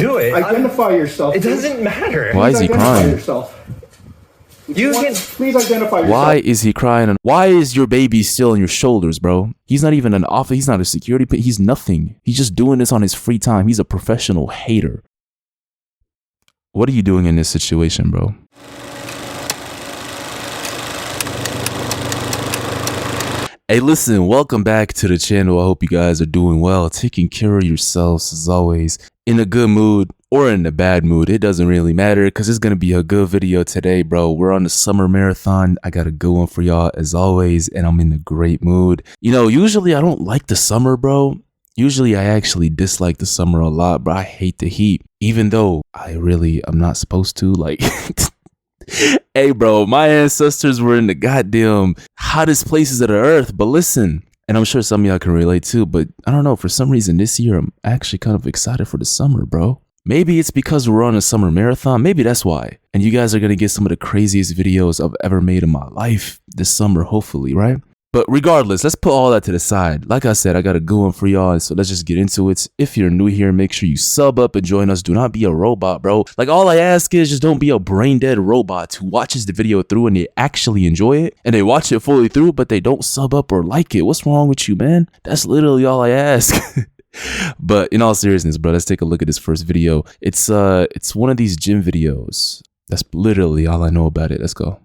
do it. Identify yourself. It doesn't matter. Why is he crying? Please identify yourself. Why is he crying? And why is your baby still on your shoulders, bro? He's not even an officer. He's not a security. He's nothing. He's just doing this on his free time. He's a professional hater. What are you doing in this situation, bro? Hey, listen, welcome back to the channel. I hope you guys are doing well, taking care of yourselves as always, in a good mood or in a bad mood. It doesn't really matter because it's going to be a good video today, bro. We're on the summer marathon. I got a good one for y'all as always, and I'm in a great mood. You know, usually I don't like the summer, bro. Usually I actually dislike the summer a lot, but I hate the heat, even though I'm not supposed to, like... Hey, bro, my ancestors were in the goddamn hottest places of the earth. But listen, and I'm sure some of y'all can relate too, but I don't know, for some reason this year I'm actually kind of excited for the summer, bro. Maybe it's because we're on a summer marathon. Maybe that's why. And you guys are going to get some of the craziest videos I've ever made in my life this summer, hopefully, right? But regardless, let's put all that to the side. Like I said, I got a good one for y'all, so let's just get into it. If you're new here, make sure you sub up and join us. Do not be a robot, bro. Like, all I ask is just don't be a brain-dead robot who watches the video through and they actually enjoy it, and they watch it fully through, but they don't sub up or like it. What's wrong with you, man? That's literally all I ask. But in all seriousness, bro, let's take a look at this first video. It's one of these gym videos. That's literally all I know about it. Let's go.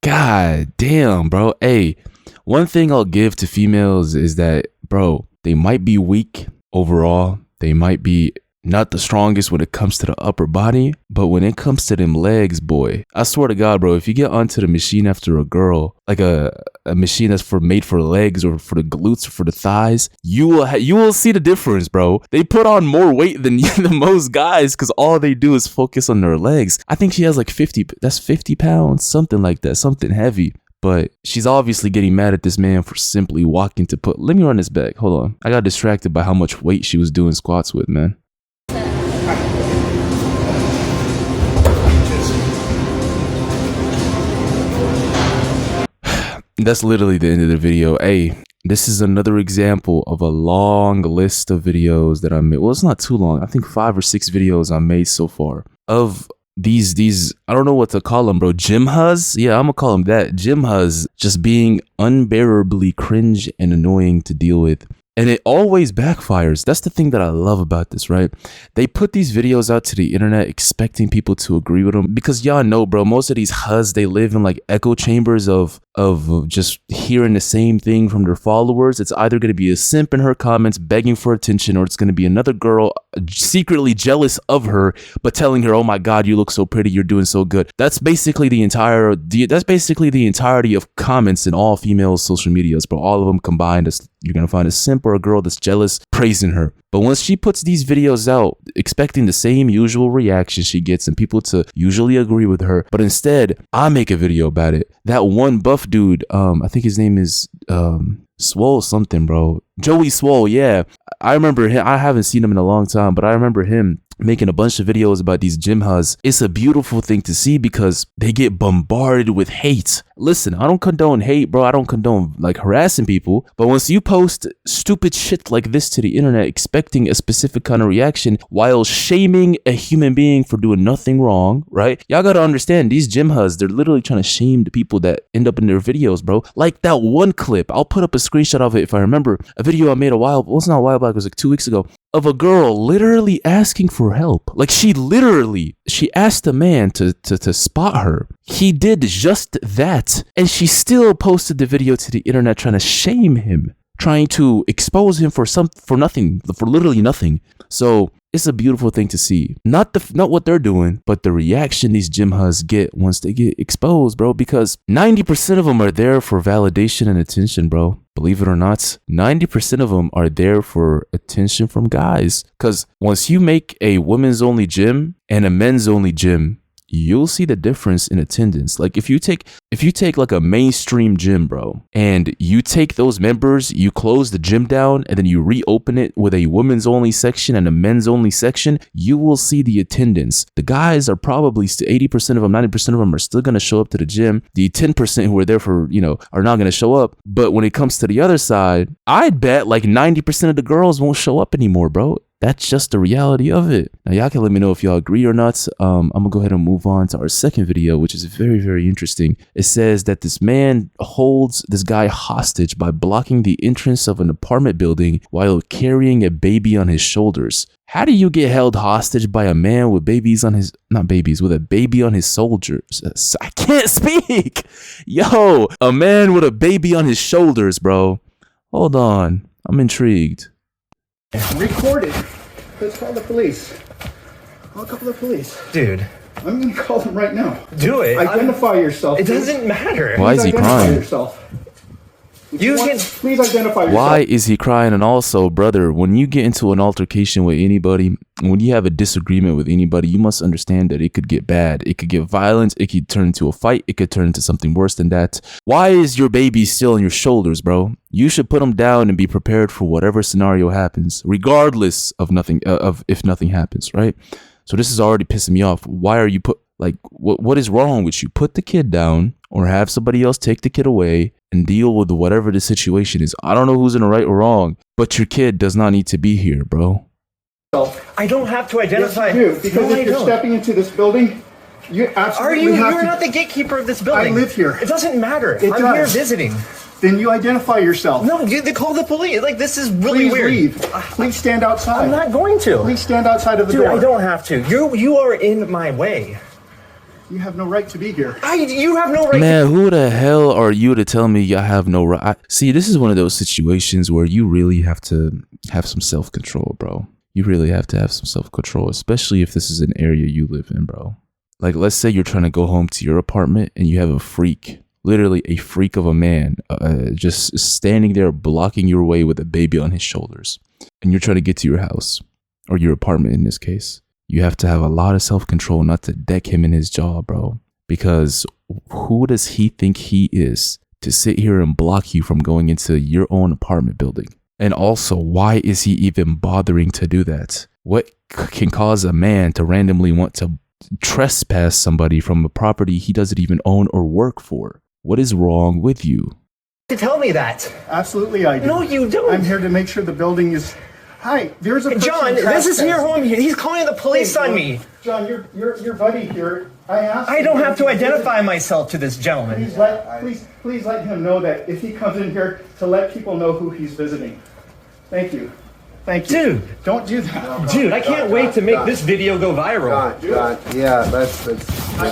God damn, bro. Hey, one thing I'll give to females is that, bro, they might be weak overall. They might be not the strongest when it comes to the upper body, but when it comes to them legs, boy, I swear to God, bro, if you get onto the machine after a girl, like a machine that's made for legs or for the glutes or for the thighs, you will see the difference, bro. They put on more weight than the most guys because all they do is focus on their legs. I think she has like 50 pounds, something like that, something heavy. But she's obviously getting mad at this man for simply walking to put, let me run this back. Hold on. I got distracted by how much weight she was doing squats with, man. That's literally the end of the video. Hey, this is another example of a long list of videos that I made. Well, it's not too long. I think 5 or 6 videos I made so far of these I don't know what to call them, bro. Gym HOAZ? Yeah, I'm gonna call them that. Gym HOAZ just being unbearably cringe and annoying to deal with. And it always backfires. That's the thing that I love about this, right? They put these videos out to the internet expecting people to agree with them. Because y'all know, bro, most of these HOAZ, they live in like echo chambers of just hearing the same thing from their followers. It's either going to be a simp in her comments begging for attention, or it's going to be another girl secretly jealous of her, but telling her, oh my God, you look so pretty, you're doing so good. That's basically the entirety of comments in all female social medias, bro. All of them combined, you're going to find a simp or a girl that's jealous praising her. But once she puts these videos out expecting the same usual reaction she gets and people to usually agree with her, but instead I make a video about it. That one buff dude, I think his name is Swole something, bro. Joey Swole, yeah. I remember him. I haven't seen him in a long time, but I remember him making a bunch of videos about these gym HOAZ. It's a beautiful thing to see because they get bombarded with hate. Listen, I don't condone hate, bro. I don't condone like harassing people. But once you post stupid shit like this to the internet expecting a specific kind of reaction while shaming a human being for doing nothing wrong, right? Y'all gotta understand, these gym HOAZ, they're literally trying to shame the people that end up in their videos, bro. Like that one clip, I'll put up a screenshot of it if I remember. A video I made a while, well, it's not a while back, it was like 2 weeks ago, of a girl literally asking for help. Like she asked a man to spot her. He did just that, and she still posted the video to the internet trying to shame him, trying to expose him for literally nothing. So it's a beautiful thing to see. Not what they're doing, but the reaction these gym HOAZ get once they get exposed, bro, because 90% of them are there for validation and attention, bro. Believe it or not, 90% of them are there for attention from guys. Because once you make a women's only gym and a men's only gym, you'll see the difference in attendance. Like if you take like a mainstream gym, bro, and you take those members, you close the gym down and then you reopen it with a women's only section and a men's only section, you will see the attendance. The guys are probably 80% of them, 90% of them are still going to show up to the gym. The 10% who are there for, are not going to show up. But when it comes to the other side, I'd bet like 90% of the girls won't show up anymore, bro. That's just the reality of it. Now, y'all can let me know if y'all agree or not. I'm going to go ahead and move on to our second video, which is very, very interesting. It says that this man holds this guy hostage by blocking the entrance of an apartment building while carrying a baby on his shoulders. How do you get held hostage by a man with with a baby on his shoulders? I can't speak. Yo, a man with a baby on his shoulders, bro. Hold on. I'm intrigued. Record it. Let's call the police. I'll call the police. Dude. I'm going to call them right now. Do it. Identify yourself. It doesn't matter. Why is he crying? Please identify yourself. Why is he crying? And also, brother, when you get into an altercation with anybody, when you have a disagreement with anybody, you must understand that it could get bad. It could get violent. It could turn into a fight. It could turn into something worse than that. Why is your baby still on your shoulders, bro? You should put him down and be prepared for whatever scenario happens, regardless of if nothing happens, right? So this is already pissing me off. Why are you what is wrong with you? Put the kid down or have somebody else take the kid away and deal with whatever the situation is. I don't know who's in the right or wrong, but your kid does not need to be here, bro. I don't have to identify. Yes, you do, because if you're stepping into this building, you absolutely have to. You're not the gatekeeper of this building. I live here. It doesn't matter. I'm here visiting. Then you identify yourself. No, they call the police. Like, this is really Please weird. leave. Please stand outside. I'm not going to. Please stand outside of the Dude, door. I don't have to. You are in my way. You have no right to be here. You have no right. Man, who the hell are you to tell me I have no right? See, this is one of those situations where you really have to have some self-control, bro. You really have to have some self-control, especially if this is an area you live in, bro. Like, let's say you're trying to go home to your apartment and you have a freak, literally a freak of a man, just standing there blocking your way with a baby on his shoulders. And you're trying to get to your house, or your apartment in this case. You have to have a lot of self-control not to deck him in his jaw, bro. Because who does he think he is to sit here and block you from going into your own apartment building? And also, why is he even bothering to do that? What can cause a man to randomly want to trespass somebody from a property he doesn't even own or work for? What is wrong with you? To tell me that. Absolutely, I do. No, you don't. I'm here to make sure the building is. Hi, there's a person John, this is your home. He's calling the police on me. John, your buddy here. I don't have to identify myself to this gentleman. Please let him know that if he comes in here, to let people know who he's visiting. Thank you. Thank you. Dude. Don't do that. Dude, I can't wait to make this video go viral. John, yeah, that's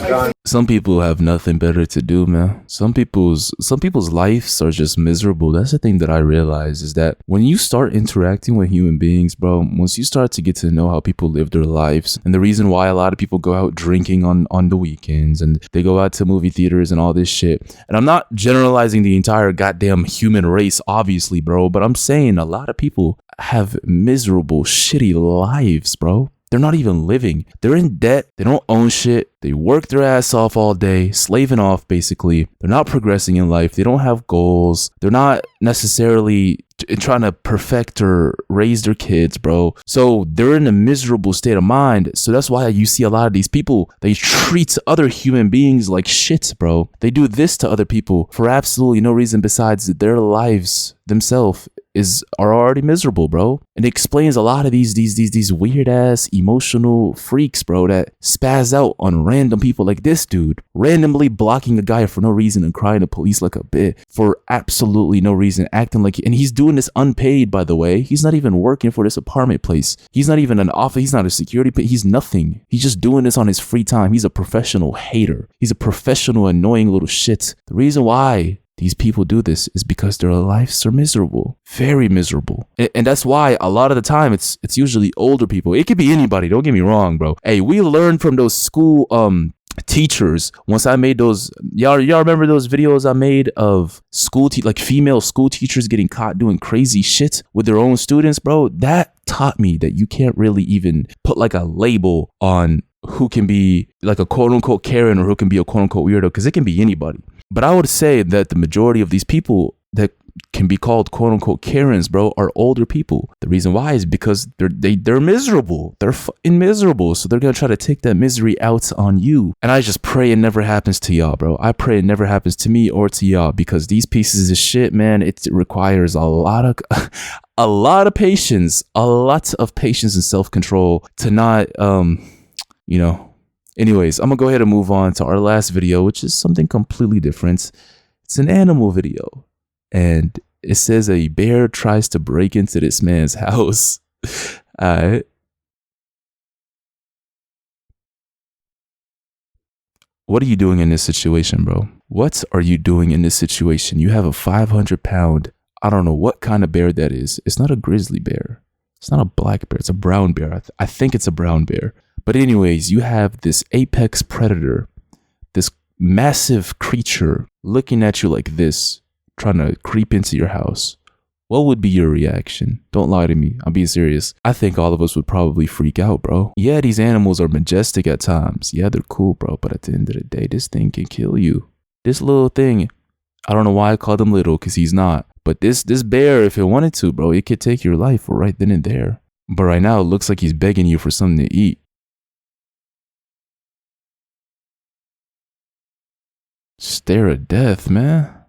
John. Some people have nothing better to do, man. Some people's lives are just miserable. That's the thing that I realize, is that when you start interacting with human beings, bro, once you start to get to know how people live their lives, and the reason why a lot of people go out drinking on the weekends and they go out to movie theaters and all this shit. And I'm not generalizing the entire goddamn human race, obviously, bro, but I'm saying a lot of people have miserable, shitty lives, bro. They're not even living. They're in debt. They don't own shit. They work their ass off all day, slaving off, basically. They're not progressing in life. They don't have goals. They're not necessarily trying to perfect or raise their kids, bro. So they're in a miserable state of mind. So that's why you see a lot of these people, they treat other human beings like shit, bro. They do this to other people for absolutely no reason besides their lives themselves are already miserable, bro. And it explains a lot of these weird ass emotional freaks, bro, that spaz out on random people like this dude, randomly blocking a guy for no reason and crying to police like a bit for absolutely no reason, acting like, and he's doing this unpaid, by the way. He's not even working for this apartment place. He's not even an office. He's not a security, but he's nothing. He's just doing this on his free time. He's a professional hater. He's a professional annoying little shit. The reason why these people do this is because their lives are miserable, very miserable. And that's why a lot of the time it's usually older people. It could be anybody, don't get me wrong, bro. Hey, we learned from those school teachers. Once I made those, y'all remember those videos I made of like female school teachers getting caught doing crazy shit with their own students, bro? That taught me that you can't really even put like a label on who can be like a quote unquote Karen or who can be a quote unquote weirdo, because it can be anybody. But I would say that the majority of these people that can be called quote unquote Karens, bro, are older people. The reason why is because they're miserable. They're fucking miserable. So they're going to try to take that misery out on you. And I just pray it never happens to y'all, bro. I pray it never happens to me or to y'all, because these pieces of shit, man, it requires a lot of patience, a lot of patience and self-control to not, you know. Anyways, I'm gonna go ahead and move on to our last video, which is something completely different. It's an animal video, and it says a bear tries to break into this man's house. Alright. What are you doing in this situation, bro? What are you doing in this situation? You have a 500-pound, I don't know what kind of bear that is. It's not a grizzly bear. It's not a black bear. It's a brown bear. I think it's a brown bear. But anyways, you have this apex predator, this massive creature looking at you like this, trying to creep into your house. What would be your reaction? Don't lie to me. I'm being serious. I think all of us would probably freak out, bro. Yeah, these animals are majestic at times. Yeah, they're cool, bro. But at the end of the day, this thing can kill you. This little thing, I don't know why I called him little, because he's not. But this bear, if it wanted to, bro, it could take your life right then and there. But right now, it looks like he's begging you for something to eat. Stare of death, man.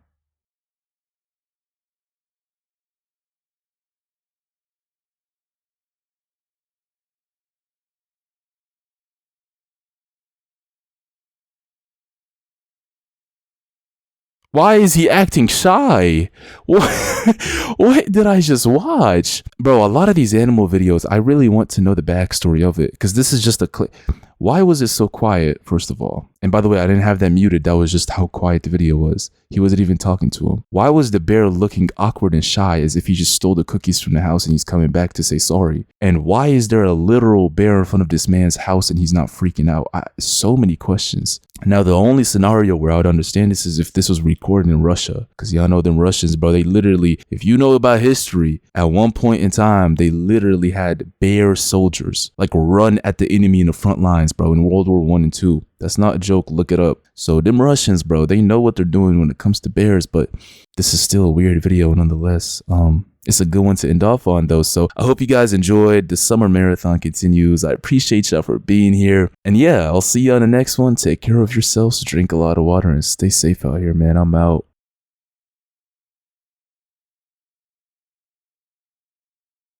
Why is he acting shy? What did I just watch? Bro, a lot of these animal videos, I really want to know the backstory of it, because this is just a clip. Why was it so quiet, first of all? And by the way, I didn't have that muted. That was just how quiet the video was. He wasn't even talking to him. Why was the bear looking awkward and shy, as if he just stole the cookies from the house and he's coming back to say sorry? And why is there a literal bear in front of this man's house and he's not freaking out? So many questions. Now, the only scenario where I would understand this is if this was recorded in Russia, because y'all know them Russians, bro, they literally, if you know about history, at one point in time, they literally had bear soldiers, like, run at the enemy in the front lines, bro, in World War I and II. That's not a joke. Look it up. So them Russians, bro, they know what they're doing when it comes to bears, but this is still a weird video nonetheless. It's a good one to end off on, though. So I hope you guys enjoyed. The summer marathon continues. I appreciate y'all for being here. And yeah, I'll see you on the next one. Take care of yourselves, drink a lot of water, and stay safe out here, man. I'm out.